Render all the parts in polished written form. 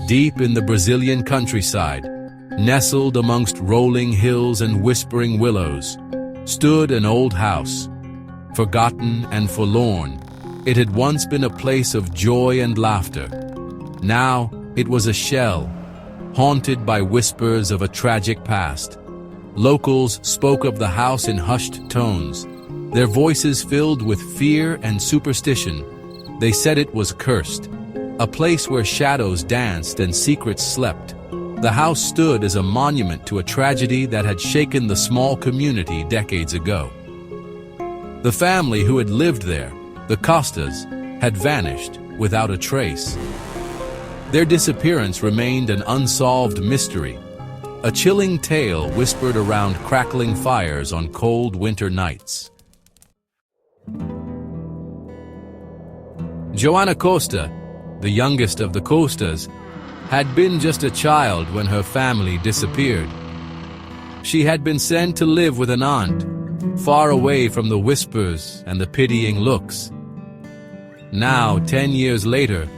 Deep in the Brazilian countryside, nestled amongst rolling hills and whispering willows, stood an old house. Forgotten and forlorn, it had once been a place of joy and laughter. Now it was a shell, haunted by whispers of a tragic past. Locals spoke of the house in hushed tones, their voices filled with fear and superstition. They said it was cursed, a place where shadows danced and secrets slept. The house stood as a monument to a tragedy that had shaken the small community decades ago. The family who had lived there, the Costas, had vanished without a trace. Their disappearance remained an unsolved mystery, a chilling tale whispered around crackling fires on cold winter nights. Joana Costa, the youngest of the Costas, had been just a child when her family disappeared. She had been sent to live with an aunt, far away from the whispers and the pitying looks. Now, 10 years later,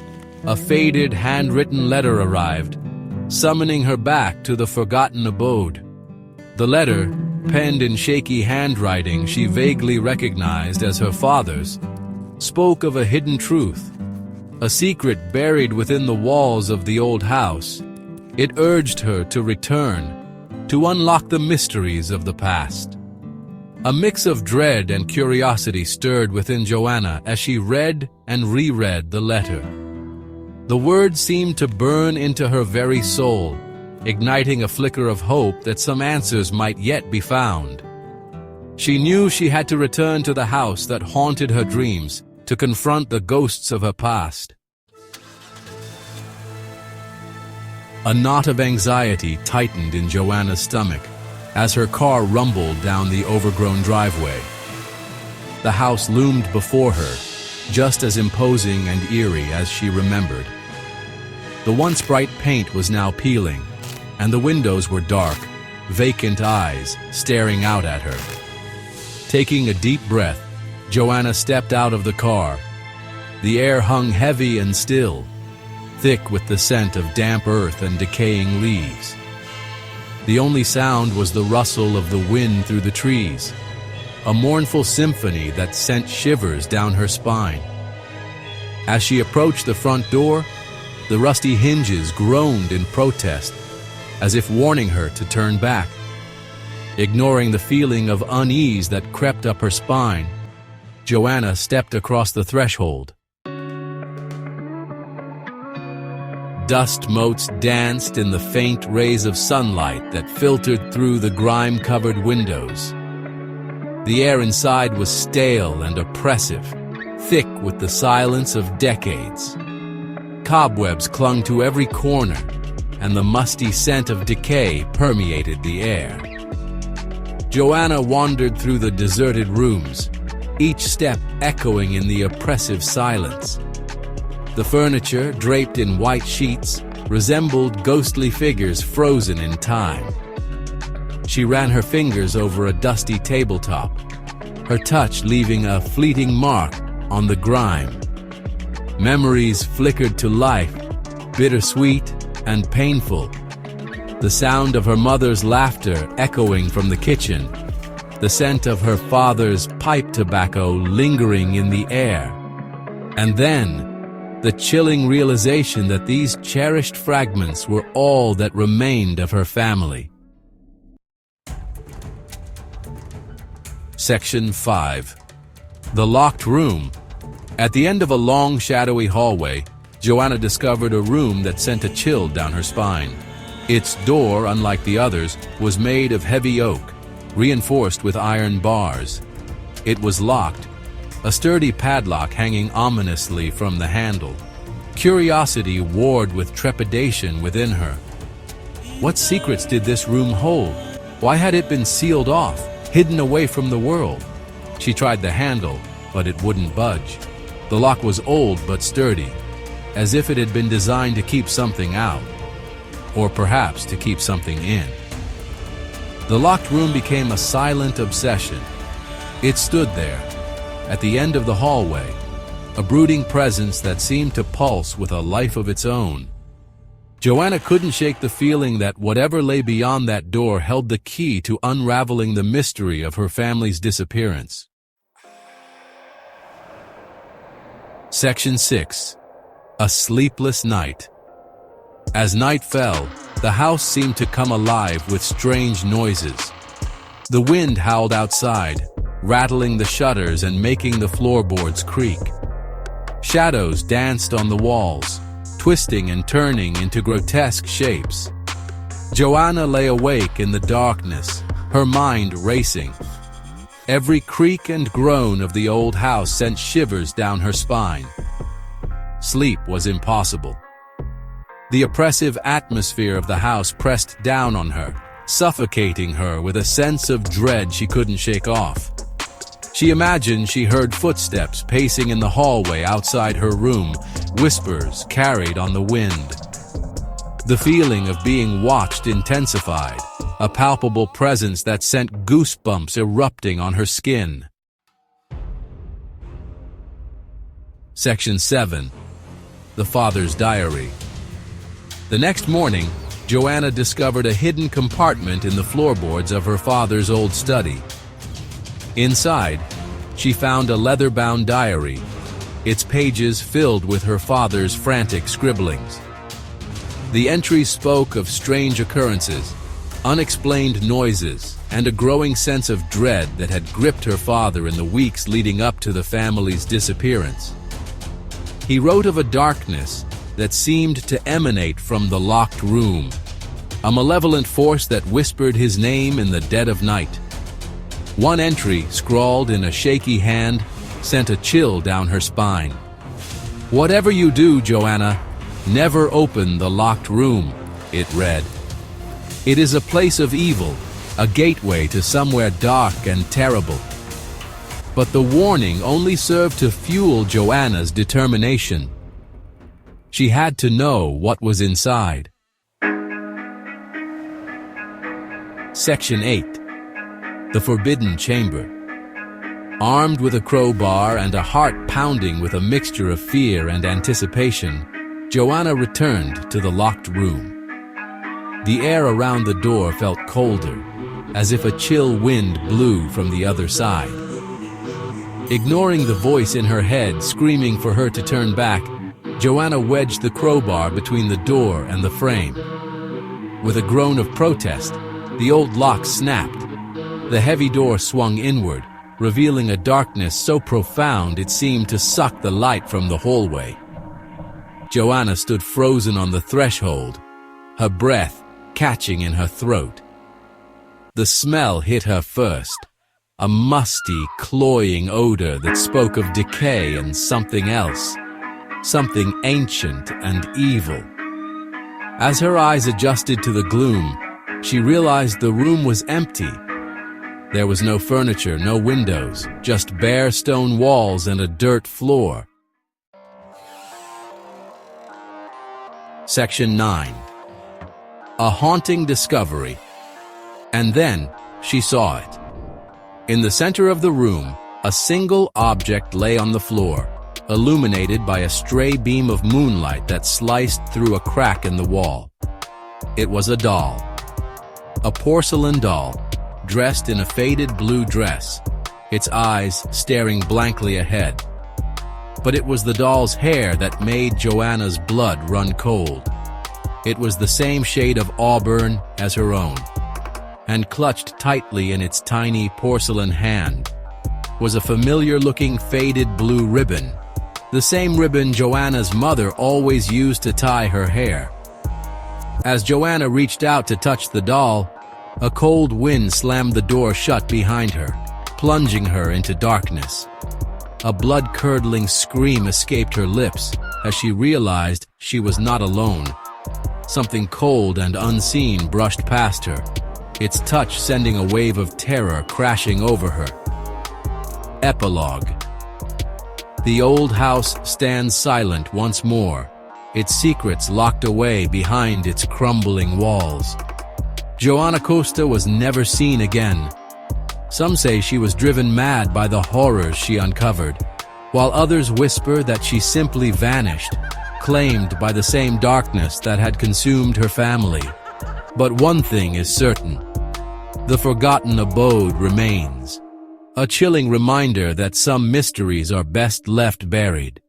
a faded handwritten letter arrived, summoning her back to the forgotten abode. The letter, penned in shaky handwriting she vaguely recognized as her father's, spoke of a hidden truth, a secret buried within the walls of the old house. It urged her to return, to unlock the mysteries of the past. A mix of dread and curiosity stirred within Joana as she read and reread the letter. The words seemed to burn into her very soul, igniting a flicker of hope that some answers might yet be found. She knew she had to return to the house that haunted her dreams, to confront the ghosts of her past. A knot of anxiety tightened in Joanna's stomach as her car rumbled down the overgrown driveway. The house loomed before her, just as imposing and eerie as she remembered. The once bright paint was now peeling, and the windows were dark, vacant eyes staring out at her. Taking a deep breath, Joanna stepped out of the car. The air hung heavy and still, thick with the scent of damp earth and decaying leaves. The only sound was the rustle of the wind through the trees, a mournful symphony that sent shivers down her spine. As she approached the front door, the rusty hinges groaned in protest, as if warning her to turn back. Ignoring the feeling of unease that crept up her spine, Joanna stepped across the threshold. Dust motes danced in the faint rays of sunlight that filtered through the grime-covered windows. The air inside was stale and oppressive, thick with the silence of decades. Cobwebs clung to every corner, and the musty scent of decay permeated the air. Joanna wandered through the deserted rooms, each step echoing in the oppressive silence. The furniture, draped in white sheets, resembled ghostly figures frozen in time. She ran her fingers over a dusty tabletop, her touch leaving a fleeting mark on the grime. Memories flickered to life, bittersweet and painful. The sound of her mother's laughter echoing from the kitchen, the scent of her father's pipe tobacco lingering in the air. And then, the chilling realization that these cherished fragments were all that remained of her family. Section 5. The Locked Room. At the end of a long, shadowy hallway, Joanna discovered a room that sent a chill down her spine. Its door, unlike the others, was made of heavy oak, reinforced with iron bars. It was locked, a sturdy padlock hanging ominously from the handle. Curiosity warred with trepidation within her. What secrets did this room hold? Why had it been sealed off, hidden away from the world? She tried the handle, but it wouldn't budge. The lock was old but sturdy, as if it had been designed to keep something out, or perhaps to keep something in. The locked room became a silent obsession. It stood there, at the end of the hallway, a brooding presence that seemed to pulse with a life of its own. Joanna couldn't shake the feeling that whatever lay beyond that door held the key to unraveling the mystery of her family's disappearance. Section 6. A Sleepless Night. As night fell, the house seemed to come alive with strange noises. The wind howled outside, rattling the shutters and making the floorboards creak. Shadows danced on the walls, twisting and turning into grotesque shapes. Joanna lay awake in the darkness, her mind racing. Every creak and groan of the old house sent shivers down her spine. Sleep was impossible. The oppressive atmosphere of the house pressed down on her, suffocating her with a sense of dread she couldn't shake off. She imagined she heard footsteps pacing in the hallway outside her room, whispers carried on the wind. The feeling of being watched intensified, a palpable presence that sent goosebumps erupting on her skin. Section 7. The Father's Diary. The next morning, Joanna discovered a hidden compartment in the floorboards of her father's old study. Inside, she found a leather-bound diary, its pages filled with her father's frantic scribblings. The entries spoke of strange occurrences, unexplained noises, and a growing sense of dread that had gripped her father in the weeks leading up to the family's disappearance. He wrote of a darkness that seemed to emanate from the locked room, a malevolent force that whispered his name in the dead of night. One entry, scrawled in a shaky hand, sent a chill down her spine. "Whatever you do, Joanna, never open the locked room," it read. "It is a place of evil, a gateway to somewhere dark and terrible." But the warning only served to fuel Joanna's determination. She had to know what was inside. Section 8. The Forbidden Chamber. Armed with a crowbar and a heart pounding with a mixture of fear and anticipation, Joanna returned to the locked room. The air around the door felt colder, as if a chill wind blew from the other side. Ignoring the voice in her head screaming for her to turn back, Joanna wedged the crowbar between the door and the frame. With a groan of protest, the old lock snapped. The heavy door swung inward, revealing a darkness so profound it seemed to suck the light from the hallway. Joanna stood frozen on the threshold, her breath catching in her throat. The smell hit her first, a musty, cloying odor that spoke of decay and something else, something ancient and evil. As her eyes adjusted to the gloom, she realized the room was empty. There was no furniture, no windows, just bare stone walls and a dirt floor. Section 9. A Haunting Discovery. And then she saw it. In the center of the room, a single object lay on the floor, illuminated by a stray beam of moonlight that sliced through a crack in the wall. It was a doll. A porcelain doll, dressed in a faded blue dress, its eyes staring blankly ahead. But it was the doll's hair that made Joanna's blood run cold. It was the same shade of auburn as her own, and clutched tightly in its tiny porcelain hand was a familiar-looking faded blue ribbon, the same ribbon Joanna's mother always used to tie her hair. As Joanna reached out to touch the doll, a cold wind slammed the door shut behind her, plunging her into darkness. A blood-curdling scream escaped her lips as she realized she was not alone. Something cold and unseen brushed past her, its touch sending a wave of terror crashing over her. Epilogue. The old house stands silent once more, its secrets locked away behind its crumbling walls. Joanna Costa was never seen again. Some say she was driven mad by the horrors she uncovered, while others whisper that she simply vanished, claimed by the same darkness that had consumed her family. But one thing is certain: the forgotten abode remains, a chilling reminder that some mysteries are best left buried.